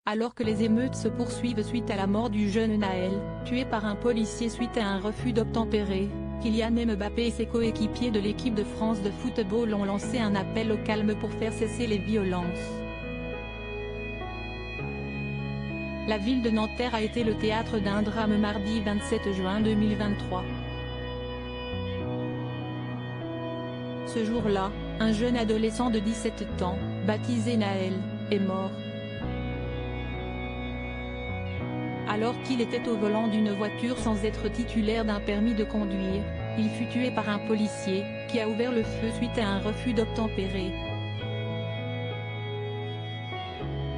Alors que les émeutes se poursuivent suite à la mort du jeune Naël, tué par un policier suite à un refus d'obtempérer, Kylian Mbappé et ses coéquipiers de l'équipe de France de football ont lancé un appel au calme pour faire cesser les violences. La ville de Nanterre a été le théâtre d'un drame mardi 27 juin 2023. Ce jour-là, un jeune adolescent de 17 ans, baptisé Naël, est mort. Alors qu'il était au volant d'une voiture sans être titulaire d'un permis de conduire, il fut tué par un policier, qui a ouvert le feu suite à un refus d'obtempérer.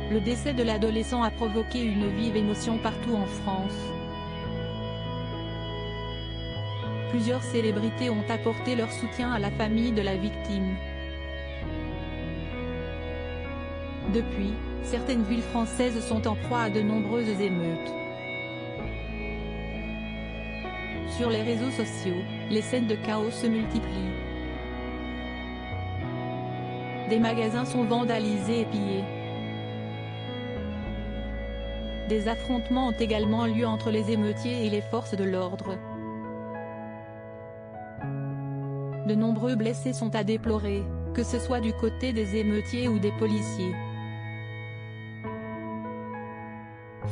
Le décès de l'adolescent a provoqué une vive émotion partout en France. Plusieurs célébrités ont apporté leur soutien à la famille de la victime. Depuis, certaines villes françaises sont en proie à de nombreuses émeutes. Sur les réseaux sociaux, les scènes de chaos se multiplient. Des magasins sont vandalisés et pillés. Des affrontements ont également lieu entre les émeutiers et les forces de l'ordre. De nombreux blessés sont à déplorer, que ce soit du côté des émeutiers ou des policiers.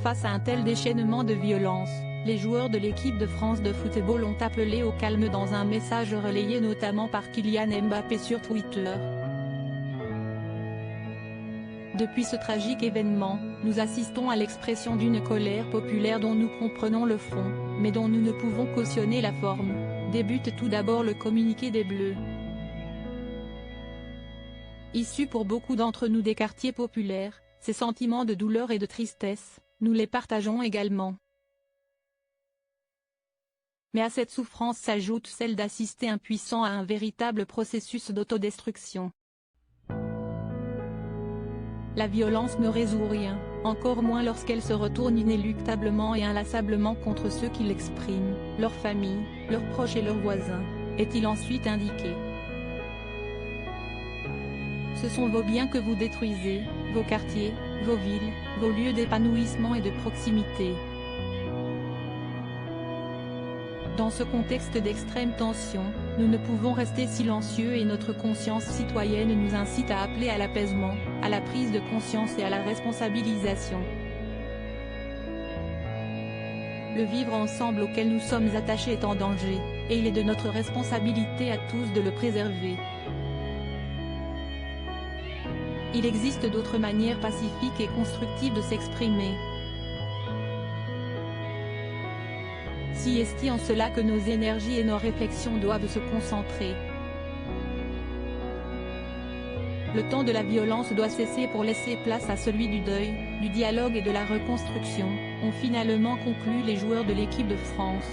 Face à un tel déchaînement de violence, les joueurs de l'équipe de France de football ont appelé au calme dans un message relayé notamment par Kylian Mbappé sur Twitter. Depuis ce tragique événement, nous assistons à l'expression d'une colère populaire dont nous comprenons le fond, mais dont nous ne pouvons cautionner la forme, débute tout d'abord le communiqué des Bleus. Issus pour beaucoup d'entre nous des quartiers populaires, ces sentiments de douleur et de tristesse, nous les partageons également. Mais à cette souffrance s'ajoute celle d'assister impuissant à un véritable processus d'autodestruction. La violence ne résout rien, encore moins lorsqu'elle se retourne inéluctablement et inlassablement contre ceux qui l'expriment, leurs familles, leurs proches et leurs voisins, est-il ensuite indiqué. Ce sont vos biens que vous détruisez, vos quartiers, vos villes, vos lieux d'épanouissement et de proximité. Dans ce contexte d'extrême tension, nous ne pouvons rester silencieux et notre conscience citoyenne nous incite à appeler à l'apaisement, à la prise de conscience et à la responsabilisation. Le vivre ensemble auquel nous sommes attachés est en danger, et il est de notre responsabilité à tous de le préserver. Il existe d'autres manières pacifiques et constructives de s'exprimer. Si est-il en cela que nos énergies et nos réflexions doivent se concentrer. Le temps de la violence doit cesser pour laisser place à celui du deuil, du dialogue et de la reconstruction, ont finalement conclu les joueurs de l'équipe de France.